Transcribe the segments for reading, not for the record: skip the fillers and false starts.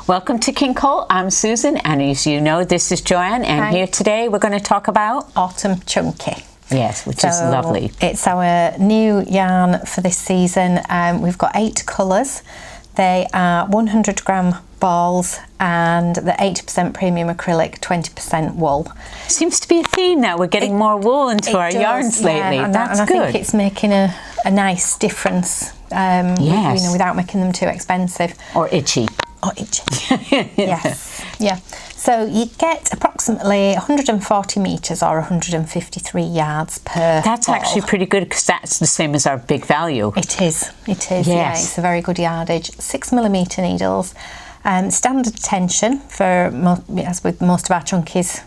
Welcome to King Cole. I'm Susan, and as you know, this is Joanne, and Hi. Here today we're going to talk about Autumn Chunky. Yes, which is lovely. It's our new yarn for this season. We've got 8 colours. They are 100 gram balls and the 80% premium acrylic, 20% wool. Seems to be a theme now. We're getting more wool into our yarns lately. Yeah, That's and good. I think it's making a nice difference. Yes. You know, without making them too expensive. Or itchy. Or itchy. Yes. Yeah. So you get approximately 140 metres or 153 yards per That's ball. actually pretty good because that's the same as our big value. It is. Yes. Yeah, it's a very good yardage. 6mm needles. Standard tension for, as with most of our chunkies,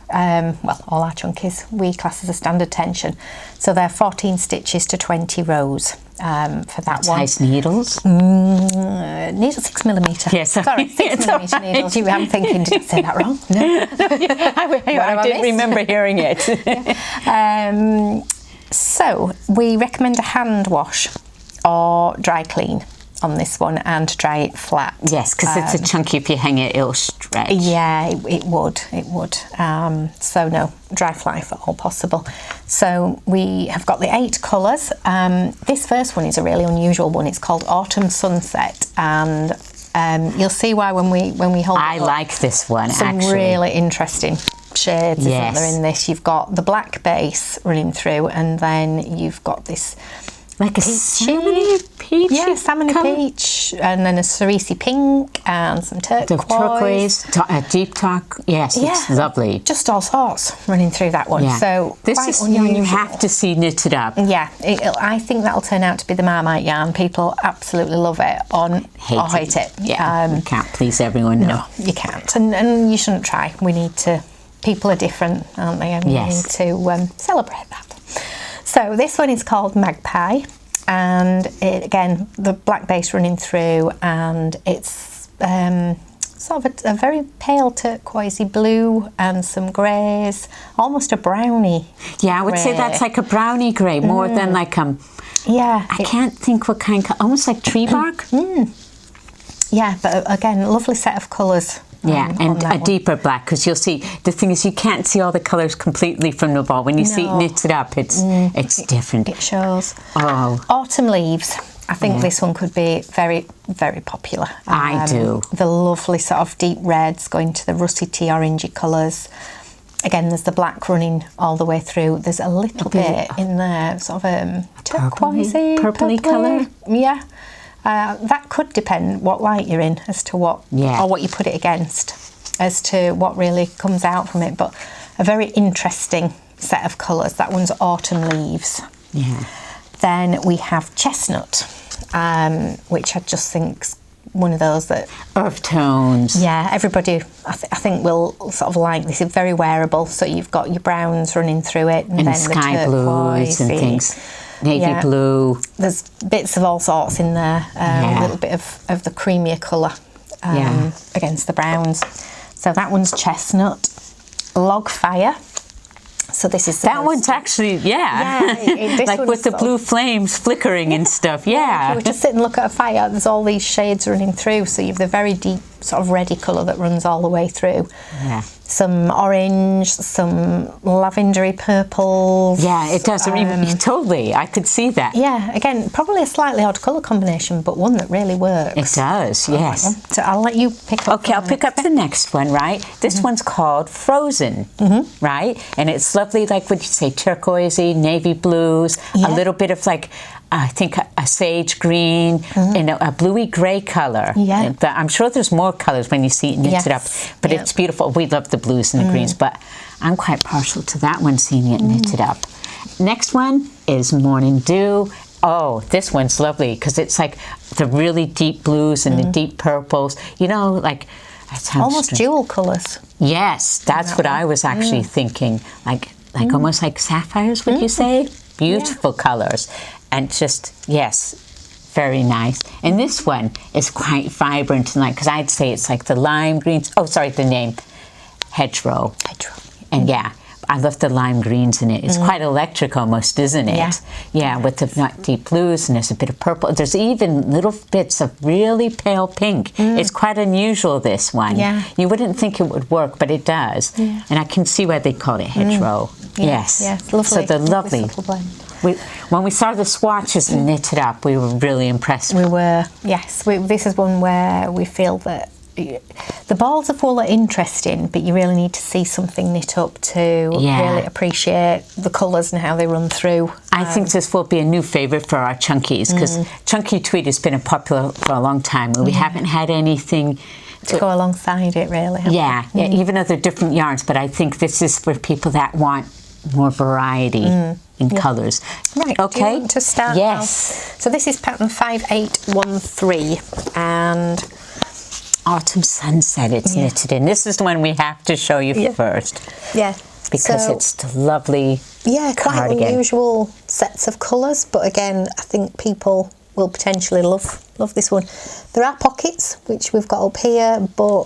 well, all our chunkies, we class as a standard tension. So they're 14 stitches to 20 rows for that one. Nice needles. Needle 6mm. Yes, sorry, 6mm needles. I'm thinking, did I say that wrong? No. I didn't remember hearing it. So we recommend a hand wash or dry clean on this one and dry it flat. Yes, because it's a chunky. If you hang it, it'll stretch. Yeah, it would. It would. So no, dry flat if at all possible. So we have got the 8 colours. This first one is a really unusual one. It's called Autumn Sunset, and you'll see why when we hold it I up. like this one. Some actually. really interesting shades, isn't Yes. there, in this? You've got the black base running through, and then you've got this Like a salmon peach. yeah, salmon peach, and then a cerise pink and some turquoise. The turquoise, a deep dark. Yes, it's lovely. Just all sorts running through that one. Yeah. So this quite is unusual. yarn you have to see knitted up. Yeah, I think that'll turn out to be the Marmite yarn. People absolutely love it or hate it. Yeah, you can't please everyone. No, you can't, and you shouldn't try. We need to. People are different, aren't they? And we need to celebrate that. So this one is called Magpie, and again the black base running through, and it's sort of a very pale turquoisey blue and some greys, almost a brownie. Yeah, I would say that's like a brownie grey more than like yeah. I can't think what kind. Almost like tree bark. Yeah, but again, lovely set of colours. Yeah, and a deeper black, because you'll see, the thing is you can't see all the colours completely from the ball. When you see it knitted up, it's different. It shows. Oh. Autumn Leaves. I think this one could be very, very popular. I do. The lovely sort of deep reds going to the rusty tea orangey colours. Again, there's the black running all the way through. There's a little bit in there, sort of turquoisey, purpley colour. Yeah. That could depend what light you're in as to what, or what you put it against, as to what really comes out from it. But a very interesting set of colours. That one's Autumn Leaves. Yeah. Then we have Chestnut, which I just think's one of those that Earth tones. yeah, everybody I think will sort of like this. It's very wearable. So you've got your browns running through it, and then sky the blues and things. Navy blue. There's bits of all sorts in there. A little bit of the creamier colour against the browns. So that one's Chestnut. Log Fire. So this is that one's actually like with the blue flames flickering and stuff. Yeah. If you were to sit and look at a fire, there's all these shades running through. So you have the very deep sort of reddy colour that runs all the way through. Yeah. Some orange, some lavendery purples. Yeah, it does. Totally, I could see that. Yeah, again, probably a slightly odd colour combination, but one that really works. It does, yes. So I'll let you pick up. Okay, I'll pick up the next one, right? This one's called Frozen, right? And it's lovely, like what you say, turquoisey, navy blues, a little bit of like, I think a sage green and a bluey grey colour. Yeah. I'm sure there's more colours when you see it knitted up, but it's beautiful. We love the blues and the greens, but I'm quite partial to that one, seeing it knitted up. Next one is Morning Dew. Oh, this one's lovely because it's like the really deep blues and the deep purples. You know, like that sounds almost jewel colours. Yes, that's what I was actually thinking. Like almost like sapphires, would you say? Beautiful colours. And just, yes, very nice. And this one is quite vibrant and like, because I'd say it's like the lime greens. Oh, sorry, the name. Hedgerow. Hedgerow. And yeah, I love the lime greens in it. It's quite electric almost, isn't it? Yeah. Yeah, with the not deep blues, and there's a bit of purple. There's even little bits of really pale pink. It's quite unusual, this one. Yeah. You wouldn't think it would work, but it does. Yeah. And I can see why they call it hedgerow. Yes. Yeah, lovely. So they're lovely. Subtle blend. When we saw the swatches and knitted up, we were really impressed. We were, yes. This is one where we feel that the balls of wool are interesting, but you really need to see something knit up to really appreciate the colours and how they run through. I think this will be a new favourite for our chunkies, because chunky tweed has been popular for a long time, and we haven't had anything to go alongside it, really. Yeah, even though they're different yarns, but I think this is for people that want more variety in colours. Right, okay. Do you want to start? Yes. Now? So this is pattern 5813, and Autumn Sunset, it's knitted in. This is the one we have to show you first. Yeah. Because it's the lovely quite cardigan. unusual sets of colours, but again, I think people will potentially love this one. There are pockets, which we've got up here, but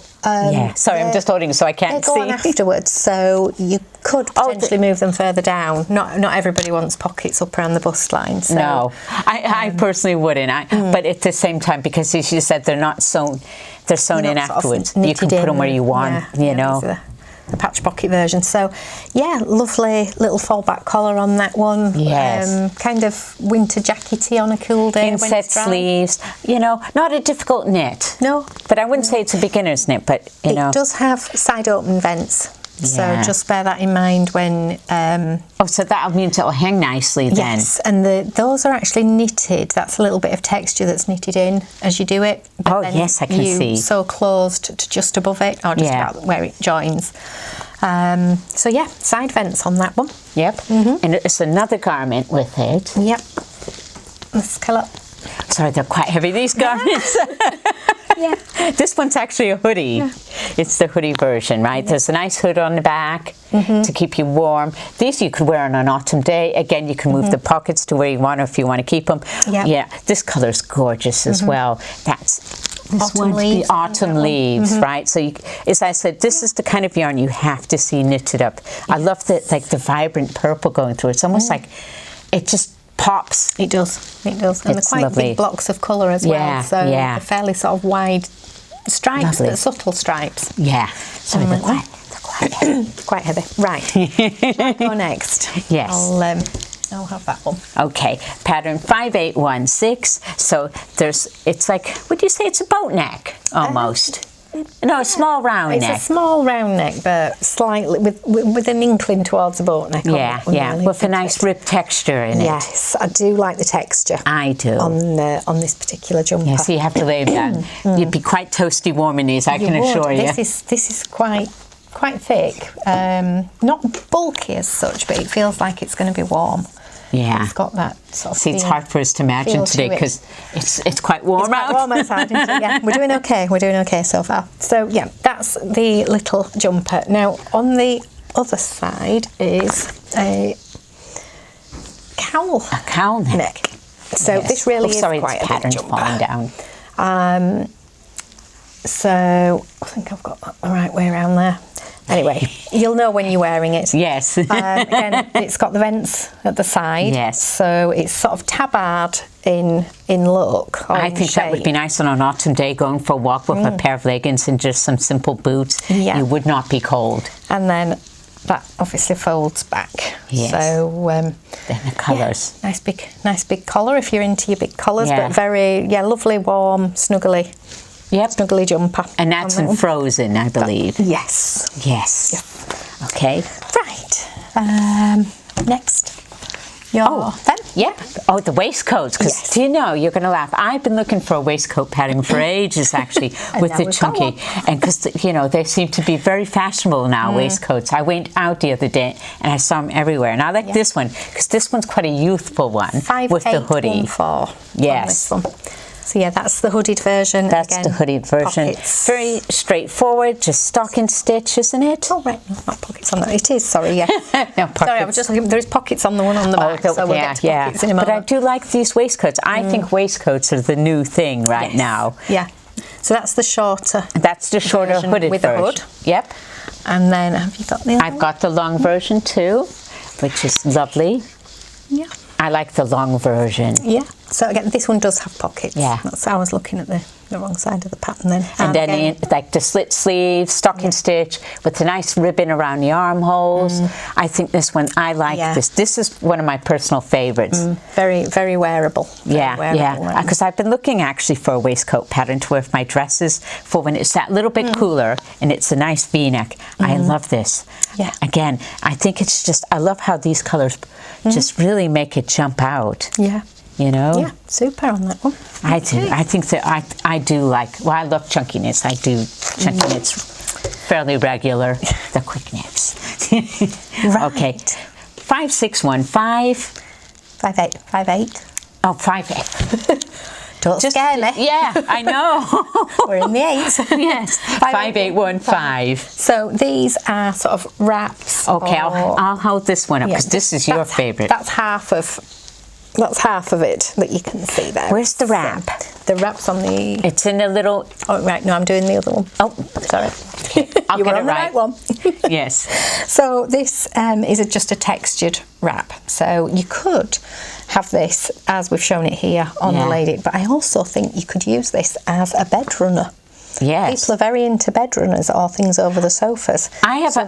sorry, I'm just holding so I can't see. They're going afterwards, so you could potentially move them further down. Not everybody wants pockets up around the bust line. So, no, I personally wouldn't. But at the same time, because as you said, they're not sewn. They're sewn in afterwards. You can put them where you want. You know. The patch pocket version. So yeah, lovely little fallback collar on that one. Yes. Kind of winter jackety on a cool day. Inset sleeves. You know, not a difficult knit. No. But I wouldn't say it's a beginner's knit, but you know. It does have side open vents. Yeah. So just bear that in mind when... so that'll mean it'll hang nicely then. Yes, and those are actually knitted. That's a little bit of texture that's knitted in as you do it. But then yes, I can see. So closed to just above it, or just about where it joins. So yeah, side vents on that one. Yep. And it's another garment with it. Yep. This colour. Sorry, they're quite heavy, these garments. Yeah. This one's actually a hoodie. Yeah. It's the hoodie version, right? Yeah. There's a nice hood on the back to keep you warm. These you could wear on an autumn day. Again, you can move the pockets to where you want, or if you want to keep them. Yeah. Yeah. This colour's gorgeous as well. That's autumn leaves. The autumn leaves, right? So, as I said, this is the kind of yarn you have to see knitted up. I love the vibrant purple going through. It's almost like it just pops. It does. It does. And it's they're quite lovely. Big blocks of colour as well. So they're fairly sort of wide stripes, but subtle stripes. Yeah. So they're quite heavy. Quite heavy. Right. Shall I go next? Yes. I'll have that one. Okay. Pattern 5816. So it's like, would you say it's a boat neck almost? No, a small round neck. It's a small round neck, but slightly with an inkling towards a boat neck. Yeah, with a nice rib texture in it. Yes, I do like the texture. I do. On this particular jumper. Yeah, so you have to lay them down. You'd be quite toasty warm in these, I can assure you. This is quite thick. Not bulky as such, but it feels like it's going to be warm. Yeah. It's got that sort of See, it's hard for us to imagine today because it's quite warm out. It's quite warm outside, isn't it? Yeah, we're doing okay. We're doing okay so far. So, yeah, that's the little jumper. Now, on the other side is a cowl. A cowl neck. So this really is quite a big jumper. Falling down. So I think I've got that the right way around there. Anyway, you'll know when you're wearing it. Yes. Again, it's got the vents at the side. Yes. So it's sort of tabard in look. I think that would be nice on an autumn day, going for a walk with a pair of leggings and just some simple boots. Yeah. You would not be cold. And then that obviously folds back. Yes. So then the colours. Yeah, nice big collar if you're into your big collars, but very lovely, warm, snuggly. Yep. Snuggly jumper. And that's in frozen, I believe. Yes. Yes. Yep. Okay. Right. Next. Then? Yeah. Oh, the waistcoats. Because do you know, you're going to laugh. I've been looking for a waistcoat pattern for ages, actually, with the chunky. And because, they seem to be very fashionable now, waistcoats. I went out the other day and I saw them everywhere. And I like this one because this one's quite a youthful one with the hoodie. 5814. Yes. On this one. So yeah, that's the hooded version. That's the hooded version. Pockets. Very straightforward, just stocking stitch, isn't it? Oh right, no, not pockets on that. It is, sorry, yeah. No, pockets. Sorry, I was just looking. There's pockets on the one on the back, so we'll get to pockets in a moment. But I do like these waistcoats. I think waistcoats are the new thing right now. Yeah. So that's the shorter. That's the shorter hooded with version. the hood. Yep. And then have you got the other I've got the long version too, which is lovely. Yeah. I like the long version. Yeah. So again, this one does have pockets. Yeah. That's I was looking at the wrong side of the pattern then. And then like the slit sleeves, stocking stitch with the nice ribbon around the armholes. I think this one, I like this. This is one of my personal favorites. Very, very wearable. Yeah. Because I've been looking actually for a waistcoat pattern to wear with my dresses for when it's that little bit cooler and it's a nice V-neck. I love this. Yeah. Again, I think it's just, I love how these colors just really make it jump out. Yeah. You know? Yeah, super on that one. I do. I think that I do like, well, I love chunky knits. I do chunky knits fairly regular. The quick knits. Right. Okay. 5615. 58. Oh, 58. Don't scare me. Yeah, I know. We're in the 8s. Yes. 5815. So these are sort of wraps. Okay, I'll hold this one up because this is your favourite. That's half of it that you can see there. Where's the wrap? The wrap's on the... It's in a little... Oh, right. No, I'm doing the other one. Oh, sorry. I'll get it on the right one. Yes. So this is just a textured wrap. So you could have this, as we've shown it here, on the lady. But I also think you could use this as a bed runner. Yes. People are very into bed runners or things over the sofas. I have a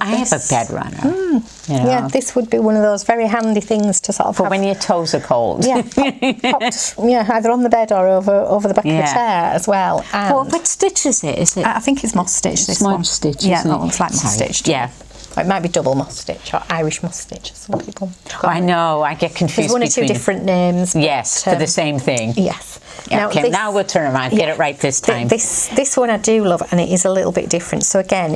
bed runner. You know? Yeah, this would be one of those very handy things to sort of for when your toes are cold. Yeah, popped, either on the bed or over the back of the chair as well. And what stitch is it? Is it? I think it's moss stitch. This one. Moss stitch. Yeah, isn't that it? looks like moss stitch. Yeah. It might be double moss stitch or Irish moss stitch. Some people. I know. I get confused. There's one or two different names. Yes, for the same thing. Yes. Yeah, now we'll turn around. Get it right this time. This one I do love, and it is a little bit different. So again,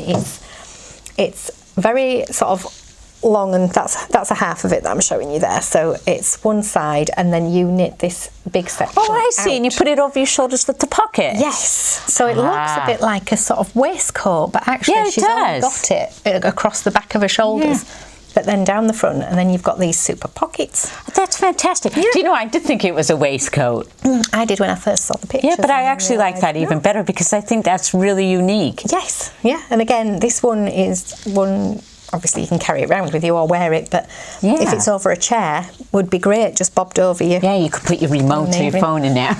it's very sort of long, and that's a half of it that I'm showing you there. So it's one side, and then you knit this big section. Oh, I see. And you put it over your shoulders with the pocket. Yes. So it looks a bit like a sort of waistcoat, but actually she's only got it across the back of her shoulders. Yeah. But then down the front, and then you've got these super pockets. That's fantastic. Yeah. Do you know, I did think it was a waistcoat. I did when I first saw the pictures. Yeah, but I actually like that even better because I think that's really unique. Yes, yeah. And again, this one is one, obviously you can carry it around with you or wear it, but if it's over a chair, would be great, just bobbed over you. Yeah, you could put your remote to your phone in there.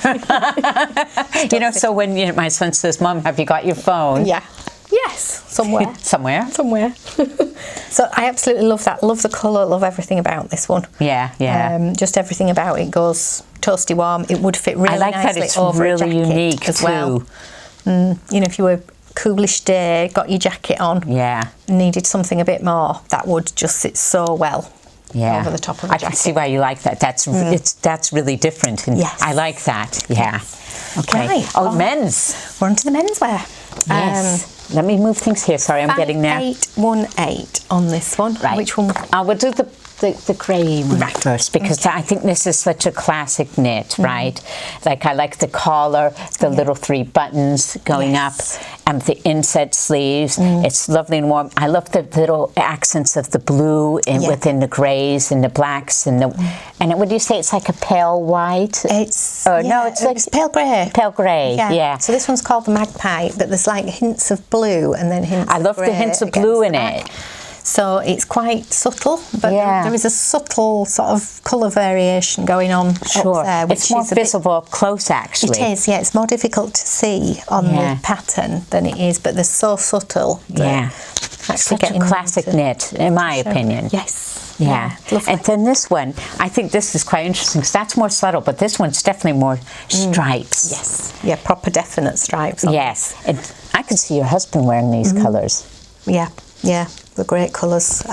You know, so when my son says, Mum, have you got your phone? Yeah. Yes, somewhere. Somewhere. So I absolutely love that. Love the colour, love everything about this one. Yeah. Just everything about it goes toasty warm. It would fit really nicely over a jacket. I like that it's really unique as well. You know, if you were coolish day, got your jacket on, needed something a bit more, that would just sit so well. Over the top of a jacket. I can see why you like that. That's really different. And I like that. Yeah. Okay. Right. Oh, men's. We're on to the menswear. Yes. Let me move things here. Sorry, I'm getting there. 5818 on this one. Right. Which one? We'll do the grey one first because I think this is such a classic knit, right? Like I like the collar, the little 3 buttons going up, and the inset sleeves. It's lovely and warm. I love the little accents of the blue within the greys and the blacks and what do you say? It's like a pale white. It's it's pale grey. Pale grey. Yeah. So this one's called the Magpie, but there's like hints of blue and then hints. I love the hints of blue in it. So it's quite subtle, but there is a subtle sort of colour variation going on up there. Which it's more visible up close, actually. It is, it's more difficult to see on the pattern than it is, but they're so subtle. Such a classic knit, in my opinion. Yes. Yeah. And then this one, I think this is quite interesting because that's more subtle, but this one's definitely more stripes. Yes. Yeah, proper definite stripes. Yes. And I can see your husband wearing these colours. Yeah. The great colours.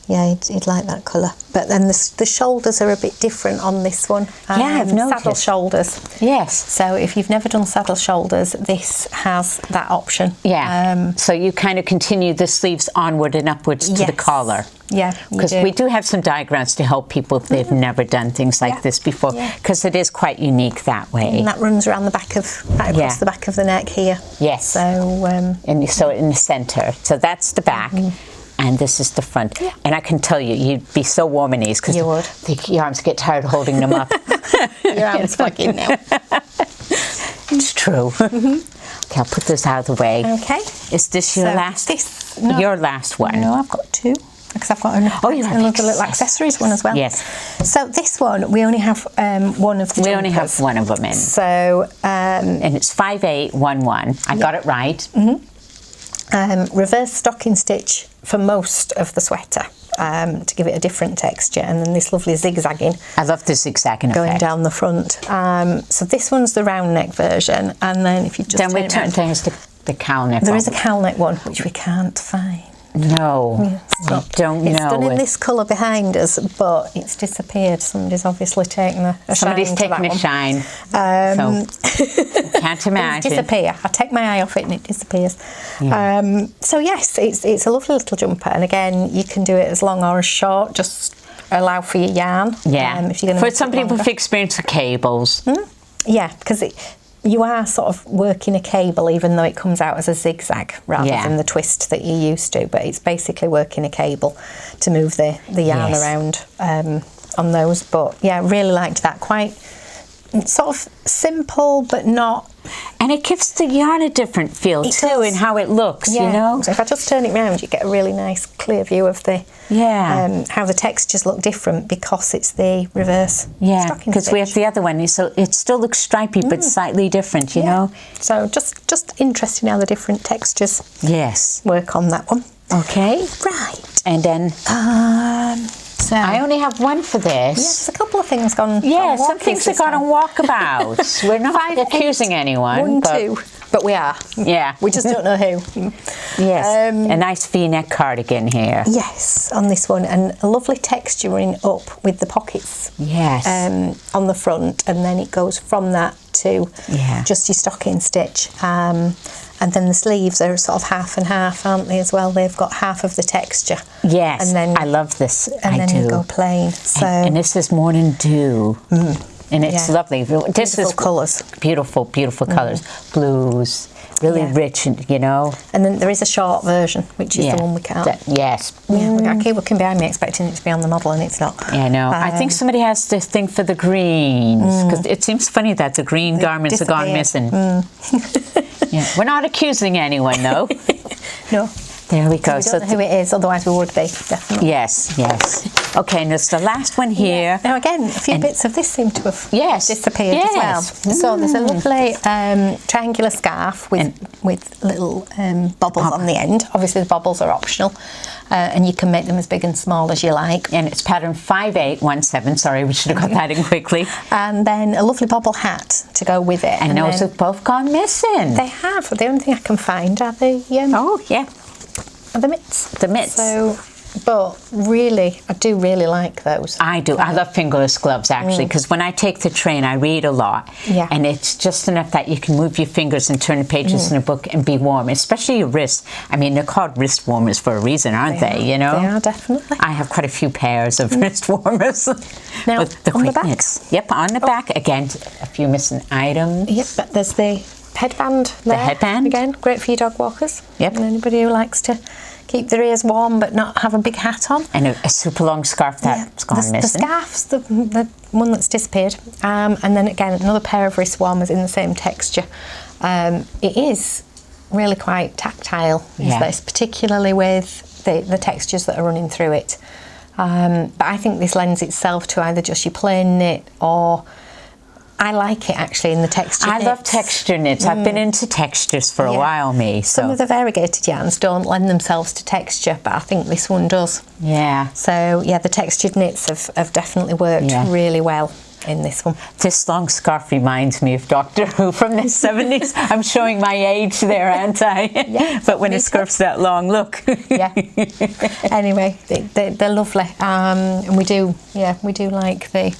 Yeah, he'd like that colour. But then the shoulders are a bit different on this one. I've noticed. Saddle shoulders. Yes. So if you've never done saddle shoulders, this has that option. Yeah. So you kind of continue the sleeves onward and upwards to the collar. Yeah, because we do have some diagrams to help people if they've never done things like this before, because it is quite unique that way. And that runs around the back of, across the back of the neck here. Yes. So, and so in the centre. So that's the back. And this is the front. Yeah. And I can tell you, you'd be so warm in these because your arms get tired holding them up. Your arms fucking now. It's true. Okay, I'll put this out of the way. Okay. Is this your last? This your last one. No, I've got two. Because I've got another little accessories one as well. Yes. So this one, we only have one of the jumpers. We only have one of them in. So... and it's 5811. I got it right. Reverse stocking stitch for most of the sweater to give it a different texture, and then this lovely zigzagging. I love the zigzagging going effect. down the front. So this one's the round neck version, and then if you just then we turn to the cowl neck. There is a cowl neck one which we can't find. No, I don't know. It's done in this colour behind us, but it's disappeared. Somebody's obviously taken a Somebody's shine taken a shine. So can't imagine. It disappear. I take my eye off it and it disappears. Yeah. So yes, it's a lovely little jumper, and again, you can do it as long or as short. Just allow for your yarn. Yeah. If you're going for somebody with experience with cables. Yeah, because you are sort of working a cable, even though it comes out as a zigzag rather than the twist that you're used to. But it's basically working a cable to move the yarn around on those. But yeah, really liked that. Quite sort of simple, but not. And it gives the yarn a different feel too, in how it looks. You know. So if I just turn it round, you get a really nice, clear view of the how the textures look different because it's the reverse. Yeah, because we have the other one, so it still looks stripy, but slightly different. You know. So just interesting how the different textures. Work on that one. Okay. Right. And then. So I only have one for this. Yes, a couple of things gone. Yeah, some things are gone on walkabouts. We're not accusing anyone. 1, 2, but we are. Yeah. We just don't know who. Yes. A nice V-neck cardigan here. Yes, on this one, and a lovely texturing up with the pockets. Yes. On the front, and then it goes from that to just your stocking stitch. And then the sleeves are sort of half and half, aren't they, as well? They've got half of the texture. Yes, and then, I love this. And I then do. you go plain. So and this is Morning Dew. And it's lovely. This is colours. Beautiful, beautiful colours. Blues, really rich, you know. And then there is a short version, which is the one we can't. Yes. I keep looking behind me expecting it to be on the model, and it's not. Yeah, no. I think somebody has to think for the greens, because it seems funny that the green garments have gone missing. We're not accusing anyone, though. No. There we go. We don't know who it is, otherwise we would be, definitely. Yes, yes. Okay, and there's the last one here. Now again, a few bits of this seem to have disappeared as well. So there's a lovely triangular scarf with little bobbles on the end. Obviously the bobbles are optional, and you can make them as big and small as you like. And it's pattern 5817. Sorry, we should have got that in quickly. And then a lovely bobble hat to go with it. And those have both gone missing. They have. The only thing I can find are the the mitts. The mitts. So, but really, I do really like those. I do. I love fingerless gloves, actually, because when I take the train, I read a lot. Yeah. And it's just enough that you can move your fingers and turn the pages in a book and be warm, especially your wrists. I mean, they're called wrist warmers for a reason, aren't they? You know? They are, definitely. I have quite a few pairs of wrist warmers. Now, with the on the quick back. knits. Yep, on the back. Again, a few missing items. Yep, but there's the headband there. The headband. Again, great for your dog walkers. Yep. And anybody who likes to keep their ears warm but not have a big hat on. And a super long scarf that's gone missing. The scarf's the one that's disappeared. And then again, another pair of wrist warmers in the same texture. It is really quite tactile, is this, particularly with the textures that are running through it. But I think this lends itself to either just your plain knit or... I like it actually in the texture knits. I love texture knits. I've been into textures for a while, me. Some of the variegated yarns don't lend themselves to texture, but I think this one does. Yeah. So, yeah, the textured knits have definitely worked really well in this one. This long scarf reminds me of Doctor Who from the 70s. I'm showing my age there, aren't I? Yeah, but when a scarf's that long, look. Anyway, they're lovely. And we do like the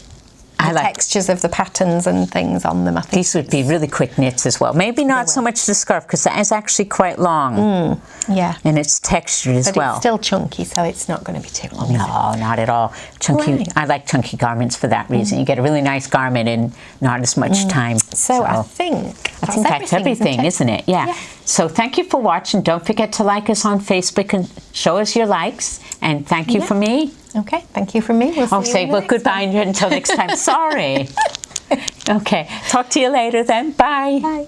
textures of the patterns and things on them. I think these would be really quick knits as well. Maybe not so much the scarf, because that is actually quite long. Yeah. And it's textured as well. It's still chunky, so it's not going to be too long. No, not at all. Chunky. Right. I like chunky garments for that reason. You get a really nice garment in not as much time. So I think that's everything, isn't it? Yeah. So thank you for watching. Don't forget to like us on Facebook and show us your likes. And thank you from me. Okay, thank you from me. We'll see you goodbye until next time. Sorry. Okay, talk to you later then. Bye. Bye.